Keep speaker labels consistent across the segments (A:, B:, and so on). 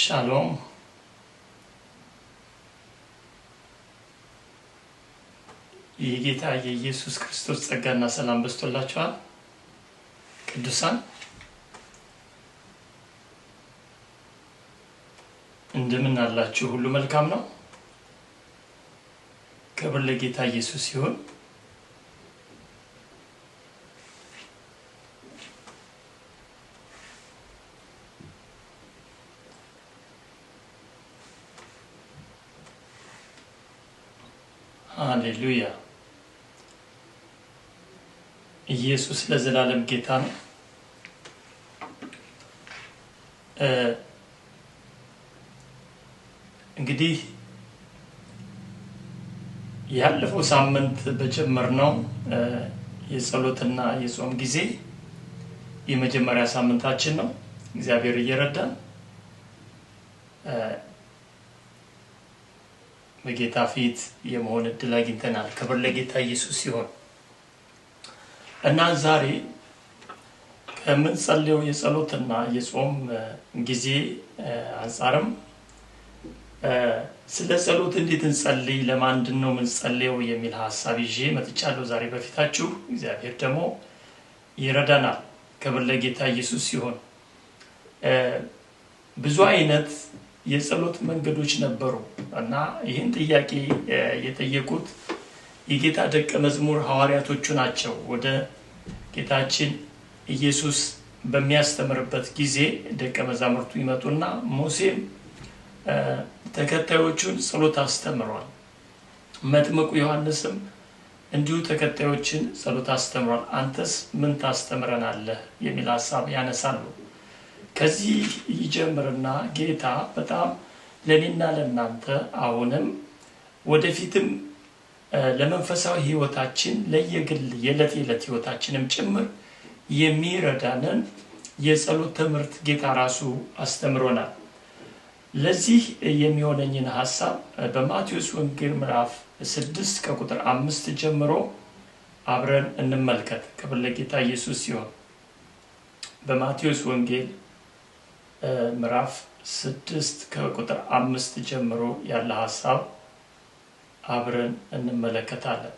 A: ሻሎም የጌታ የኢየሱስ ክርስቶስ ጸጋና ሰላም በስቶላችኋል ቅዱሳን እንደምን አላችሁ ሁሉ መልካም ነው ክብር ለጌታ ኢየሱስ ይሁን ሃሌሉያ ኢየሱስ ለዘላለም ጌታ ነው እንግዲህ ያለፈው ሳምንት በጀመርነው የጸሎትና የጾም ጊዜ የመጀመሪያ ሳምንታችን ነው እግዚአብሔር ይረዳን በጌታ ፊት የመሆን እድል አግኝተናል ክብር ለጌታ ኢየሱስ ይሁን እና ዛሬ ከምንጸልየው የጸሎትና የጾም ጊዜ አንፃርም ስለ ጸሎት እንዴት እንጸልይ ለማንድን ነው ምንጸልየው የሚል ሐሳብ ይዤ መጥቻለሁ ዛሬ በፊታችሁ እግዚአብሔር ደግሞ ይረዳናል ክብር ለጌታ ኢየሱስ ይሁን ብዙ አይነት የጸሎት መንገዶች ነበሩ እና ይሄን ጥያቄ የጠየቁት የጌታ ደቀ መዝሙር ሐዋርያቶቹ ናቸው ወደ ጌታችን ኢየሱስ በሚያስተምርበት ጊዜ ደቀ መዛሙርቱ ይመጡና ሙሴም ተከታዮቹን ጸሎት አስተምሯል መጥምቁ ዮሐንስም እንዲሁ ተከታዮችን ጸሎት አስተምሯል አንተስ ምን ታስተምረናለህ የሚል ሐሳብ ያነሳሉ ከዚህ ይጀምርና ጌታ በጣም ለኔና ለናንተ አሁንም ወደፊትም ለመንፈሳዊ ህይወታችን ለየግል የዕለት ህይወታችንም ጭምር የሚረዳንን የጸሎት ትምህርት ጌታ ራሱ አስተምሮናል ለዚህ የሚሆነኝን ሐሳብ በማቴዎስ ወንጌል ምዕራፍ 6 ከቁጥር 5 ጀምሮ አብረን እንመልከት ክብር ለጌታ ኢየሱስ ይሁን በማቴዎስ ወንጌል ምዕራፍ 6 ከቁጥር 5 ጀምሮ ያለ ሐሳብ አብረን እንመለከታለን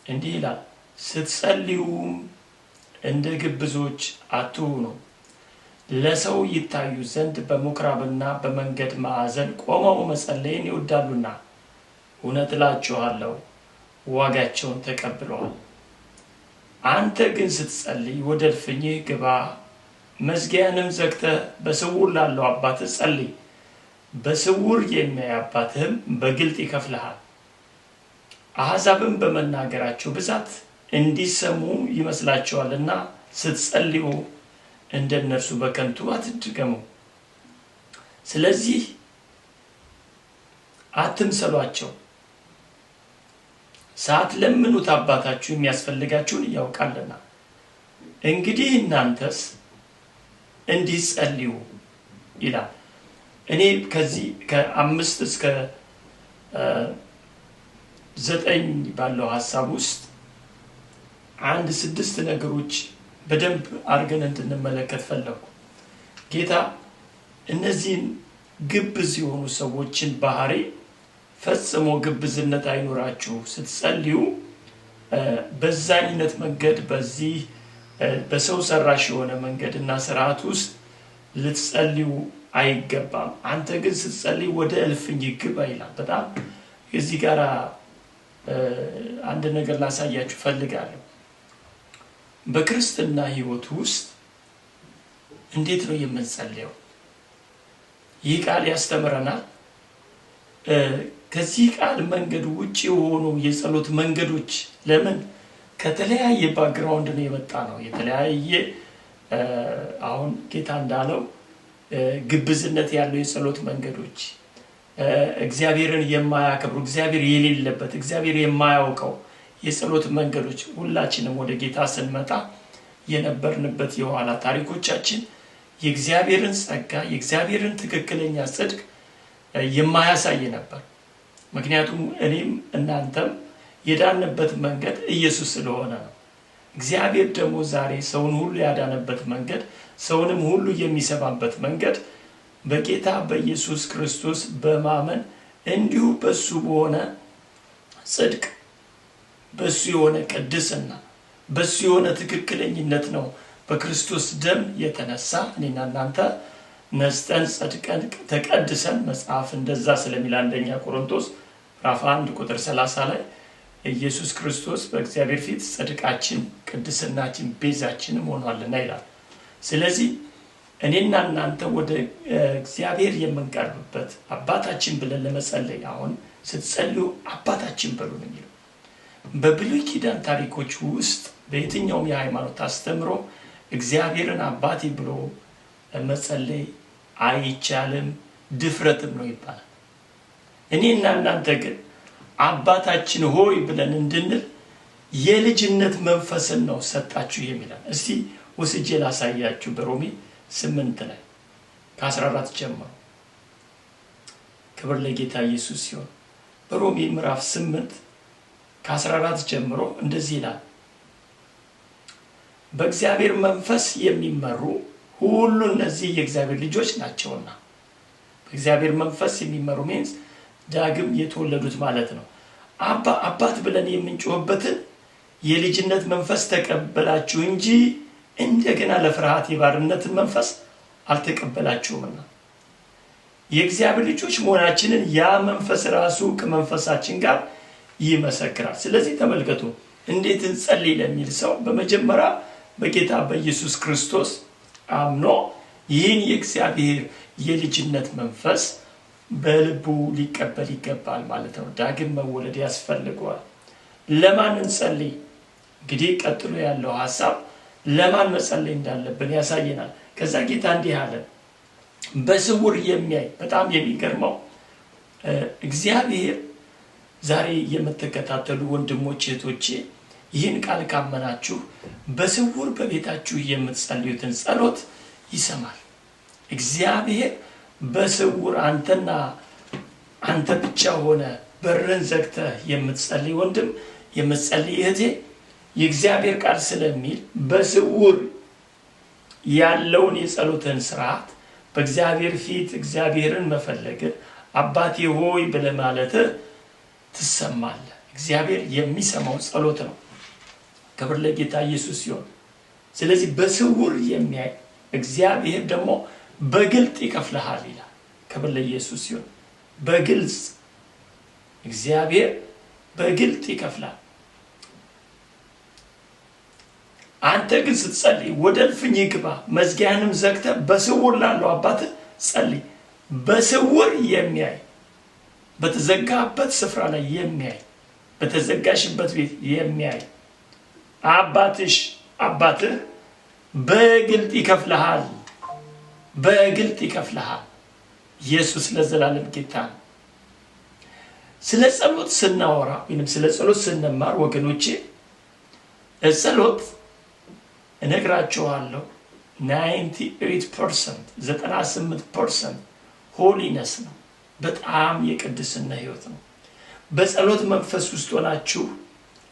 A: እንዲህ ይላል ስትጸልዩ እንደ ግብዞች አትሁኑ ለሰው ይታዩ ዘንድ በመኩራብና በመንገድ ማዕዘን ቆመው መጸለይን ይወዳሉና እውነት እላችኋለሁ ዋጋቸውን ተቀብለዋል አንተ ግን ስትጸልይ ወደ እልፍኝህ ግባ መዝጊያንም ዘግተህ በስውር ላለው አባትህ ጸልይ በስውር የሚያይ አባትህም በግልጥ ይከፍልሃል አሕዛብም በመናገራቸው ብዛት እንዲሰሙ ይመስላቸዋልና ስትጸልዩ እንደነርሱ በከንቱ አትድገሙ ስለዚህ አትምሰሏቸው ሳትለምኑት አባታችሁ የሚያስፈልጋችሁን ያውቃልና እንግዲህ እናንተስ እንዲጸልዩ ይላል እኔ ከዚህ ከ5 እስከ 9 ባለው ሐሳብ ውስጥ 6 ነገሮች በደንብ አርገን እንድንመለከት ፈለኩ ጌታ እነዚህን ግብዝ የሆኑ ሰዎችን ባህሪ ፈጽሞ ግብዝነት አይኖራችሁ ስትጸልዩ በዛኝነት መንገድ በዚህ በሰው ሰራሽ የሆነ መንገድና ስርዓት ውስጥ ልትጸልዩ አይገባም አንተ ግን ስትጸልይ ወደ እልፍኝ ግባ ይላል በጣም እዚህ ጋር አንድ ነገር ላሳያችሁ ፈልጋለሁ በክርስትና ህይወት ውስጥ እንዴት ነው የምንጸልየው ይህ ቃል ያስተምረናል ከዚህ ቃል መንገድ ውጪ የሆኑ የጸሎት መንገዶች ለምን ከተለያየ ባክግራውንድ ነው የመጣ ነው የተለያየ አሁን ጌታ እንዳለው ግብዝነት ያለው የጸሎት መንገዶች እግዚአብሔርን የማያከብሩ እግዚአብሔር የሌለበት እግዚአብሔር የማያውቀው የጸሎት መንገዶች ሁላችንም ወደ ጌታ ስንመጣ የነበርንበት የኋላ ታሪኮቻችን የእግዚአብሔርን ጸጋ የእግዚአብሔርን ትክክለኛ ጽድቅ የማያሳይ ነበር ምክንያቱም እኔም እናንተም የዳንበት መንገድ ኢየሱስ ስለሆነ ነው እግዚአብሔር ደግሞ ዛሬ ሰውን ሁሉ ያዳነበት መንገድ ሰውንም ሁሉ የሚሰባበት መንገድ በጌታ በኢየሱስ ክርስቶስ በማመን እንዲሁ በሱ በሆነ ጽድቅ በሱ የሆነ ቅድስና በሱ የሆነ ትክክለኝነት ነው በክርስቶስ ደም የተነሳ እኔና እናንተ ነስተን ጸድቀን ተቀድሰን መጽሐፍ እንደዛ ስለሚል አንደኛ ቆሮንቶስ ምዕራፍ 1 ቁጥር 30 ላይ ኢየሱስ ክርስቶስ በእግዚአብሔር ፊት ጽድቃችን ቅድስናችን ቤዛችንም ሆኗልና ይላል። ስለዚህ እኔና እናንተ ወደ እግዚአብሔር የምንቀርብበት አባታችን ብለን ለመጸለይ አሁን ስትጸልዩ አባታችን በሉ ነው የሚለው። በብሉይ ኪዳን ታሪኮች ውስጥ በየትኛውም የሃይማኖት አስተምሮ እግዚአብሔርን አባቴ ብሎ መጸለይ አይቻልም፣ ድፍረትም ነው ይባላል። እኔና እናንተ ግን አባታችን ሆይ ብለን እንድንል የልጅነት መንፈስን ነው ሰጣችሁ የሚላል። እስቲ ወስጄ ላሳያችሁ በሮሜ 8 ላይ ከ14 ጀምሮ ክብር ለጌታ ኢየሱስ ሲሆን በሮሜ ምዕራፍ 8 ከ14 ጀምሮ እንደዚህ ይላል። በእግዚአብሔር መንፈስ የሚመሩ ሁሉ እነዚህ የእግዚአብሔር ልጆች ናቸውና። በእግዚአብሔር መንፈስ የሚመሩ means ዳግም የተወለዱት ማለት ነው። አባት ብለን የምንጮህበትን የልጅነት መንፈስ ተቀበላችሁ እንጂ እንደገና ለፍርሃት የባርነትን መንፈስ አልተቀበላችሁምና የእግዚአብሔር ልጆች መሆናችንን ያ መንፈስ ራሱ ከመንፈሳችን ጋር ይመሰክራል። ስለዚህ ተመልከቱ እንዴት እንጸልይ ለሚል ሰው በመጀመሪያ በጌታ በኢየሱስ ክርስቶስ አምኖ ይህን የእግዚአብሔር የልጅነት መንፈስ በልቡ ሊቀበል ይገባል ማለት ነው። ዳግም መወለድ ያስፈልገዋል። ለማን እንጸልይ? እንግዲህ ቀጥሎ ያለው ሐሳብ ለማን መጸለይ እንዳለብን ያሳየናል። ከዛ ጌታ እንዲህ አለ፣ በስውር የሚያይ በጣም የሚገርመው እግዚአብሔር ዛሬ የምትከታተሉ ወንድሞቼ እህቶቼ ይህን ቃል ካመናችሁ በስውር በቤታችሁ የምትጸልዩትን ጸሎት ይሰማል። እግዚአብሔር በስውር አንተ ብቻ ሆነ በርን ዘግተህ የምትጸልይ ወንድም የምትጸልይ እህቴ የእግዚአብሔር ቃል ስለሚል በስውር ያለውን የጸሎትን ስርዓት በእግዚአብሔር ፊት እግዚአብሔርን መፈለግ አባቴ ሆይ ብለህ ማለት ትሰማለህ። እግዚአብሔር የሚሰማው ጸሎት ነው። ክብር ለጌታ ኢየሱስ ይሁን። ስለዚህ በስውር የሚያይ እግዚአብሔር ደግሞ በግልጥ ይከፍልሃል ይላል። ክብር ለኢየሱስ ይሁን። በግልጽ እግዚአብሔር በግልጥ ይከፍላል። አንተ ግን ስትጸልይ ወደ እልፍኝ ግባ፣ መዝጊያንም ዘግተህ በስውር ላለው አባትህ ጸልይ። በስውር የሚያይ በተዘጋበት ስፍራ ላይ የሚያይ በተዘጋሽበት ቤት የሚያይ አባትህ በግልጥ ይከፍልሃል። በግልጥ ይከፍልሃል። ኢየሱስ ለዘላለም ጌታ ነው። ስለ ጸሎት ስናወራ ወይንም ስለ ጸሎት ስንማር ወገኖቼ ጸሎት እነግራችኋለሁ 98% ሆሊነስ ነው። በጣም የቅድስና ህይወት ነው። በጸሎት መንፈስ ውስጥ ሆናችሁ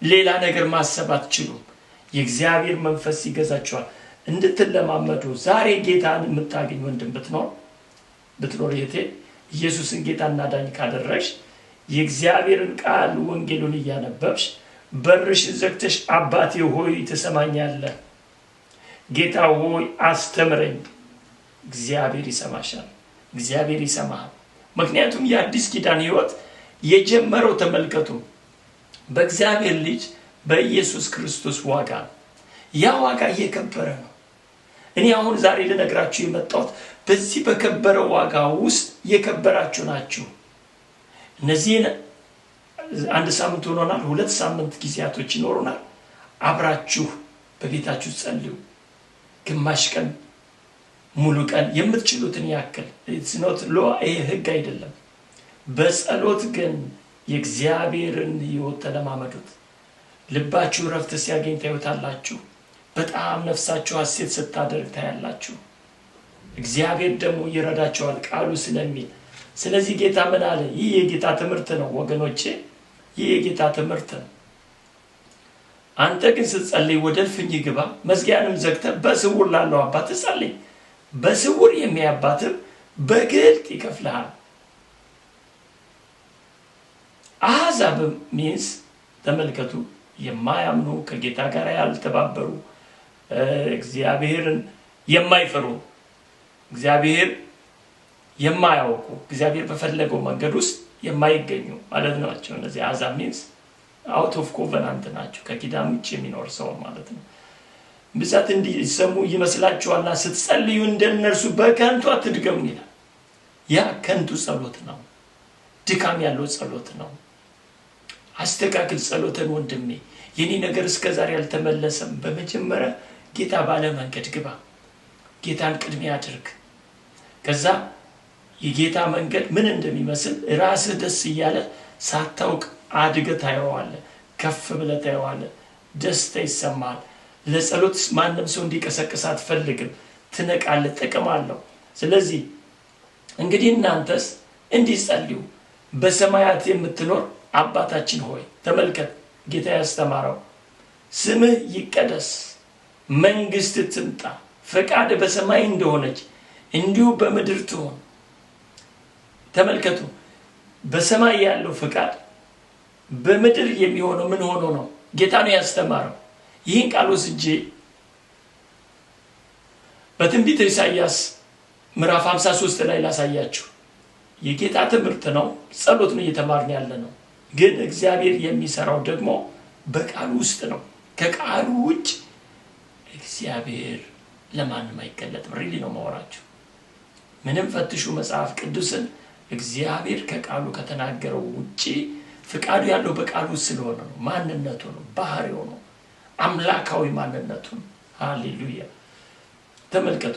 A: ሌላ ነገር ማሰብ አትችሉም። የእግዚአብሔር መንፈስ ይገዛችኋል። እንድትለማመዱ ዛሬ ጌታን የምታገኝ ወንድም ብትኖር የቴ ኢየሱስን ጌታና ዳኝ ካደረግሽ የእግዚአብሔርን ቃል ወንጌሉን እያነበብሽ በርሽ ዘግተሽ አባቴ ሆይ ትሰማኛለህ፣ ጌታ ሆይ አስተምረኝ፣ እግዚአብሔር ይሰማሻል። እግዚአብሔር ይሰማሃል። ምክንያቱም የአዲስ ኪዳን ህይወት የጀመረው ተመልከቱ በእግዚአብሔር ልጅ በኢየሱስ ክርስቶስ ዋጋ ነው። ያ ዋጋ እየከበረ ነው። እኔ አሁን ዛሬ ልነግራችሁ የመጣሁት በዚህ በከበረ ዋጋ ውስጥ የከበራችሁ ናችሁ። እነዚህን አንድ ሳምንት ሆኖናል፣ 2 ሳምንት ጊዜያቶች ይኖሩናል። አብራችሁ በቤታችሁ ጸልዩ። ግማሽ ቀን ሙሉ ቀን የምትችሉትን ያክል it's not law ህግ አይደለም። በጸሎት ግን የእግዚአብሔርን ህይወት ተለማመዱት። ልባችሁ ረፍት ሲያገኝ ታዩታላችሁ። በጣም ነፍሳችሁ ሐሴት ስታደርግ ታያላችሁ። እግዚአብሔር ደግሞ ይረዳችኋል ቃሉ ስለሚል። ስለዚህ ጌታ ምን አለ? ይህ የጌታ ትምህርት ነው ወገኖቼ፣ ይህ የጌታ ትምህርት ነው። አንተ ግን ስትጸልይ ወደ እልፍኝ ግባ፣ መዝጊያንም ዘግተህ በስውር ላለው አባትህ ጸልይ። በስውር የሚያይ አባትህ በግልጥ ይከፍልሃል። አሕዛብ ሚንስ ተመልከቱ፣ የማያምኑ ከጌታ ጋር ያልተባበሩ እግዚአብሔርን የማይፈሩ እግዚአብሔር የማያውቁ እግዚአብሔር በፈለገው መንገድ ውስጥ የማይገኙ ማለት ናቸው። እነዚህ አሕዛብ ሚንስ አውት ኦፍ ኮቨናንት ናቸው፣ ከኪዳን ውጭ የሚኖር ሰው ማለት ነው። ብዛት እንዲሰሙ ይመስላችኋልና ስትጸልዩ እንደነርሱ በከንቱ አትድገሙ ይላል። ያ ከንቱ ጸሎት ነው፣ ድካም ያለው ጸሎት ነው። አስተካክል ጸሎትን ወንድሜ። የኔ ነገር እስከዛሬ አልተመለሰም። በመጀመሪያ ጌታ ባለ መንገድ ግባ፣ ጌታን ቅድሚያ አድርግ። ከዛ የጌታ መንገድ ምን እንደሚመስል ራስህ ደስ እያለ ሳታውቅ አድገህ ታየዋለህ፣ ከፍ ብለህ ታየዋለህ፣ ደስታ ይሰማል። ለጸሎት ማንም ሰው እንዲቀሰቅስ አትፈልግም፣ ትነቃለህ፣ ጥቅም አለው። ስለዚህ እንግዲህ እናንተስ እንዲጸልዩ በሰማያት የምትኖር አባታችን ሆይ፣ ተመልከት ጌታ ያስተማረው፣ ስምህ ይቀደስ፣ መንግስት ትምጣ፣ ፈቃድ በሰማይ እንደሆነች እንዲሁ በምድር ትሆን። ተመልከቱ፣ በሰማይ ያለው ፈቃድ በምድር የሚሆነው ምን ሆኖ ነው? ጌታ ነው ያስተማረው። ይህን ቃል ወስጄ በትንቢተ ኢሳይያስ ምዕራፍ 53 ላይ ላሳያችሁ። የጌታ ትምህርት ነው፣ ጸሎት ነው እየተማርን ያለ ነው። ግን እግዚአብሔር የሚሰራው ደግሞ በቃሉ ውስጥ ነው። ከቃሉ ውጭ እግዚአብሔር ለማንም አይገለጥም። ሪሊ ነው ማወራችሁ። ምንም ፈትሹ መጽሐፍ ቅዱስን። እግዚአብሔር ከቃሉ ከተናገረው ውጪ ፍቃዱ ያለው በቃሉ ስለሆነ ነው። ማንነቱ ነው፣ ባህሪው ነው፣ አምላካዊ ማንነቱ ነው። ሃሌሉያ። ተመልከቱ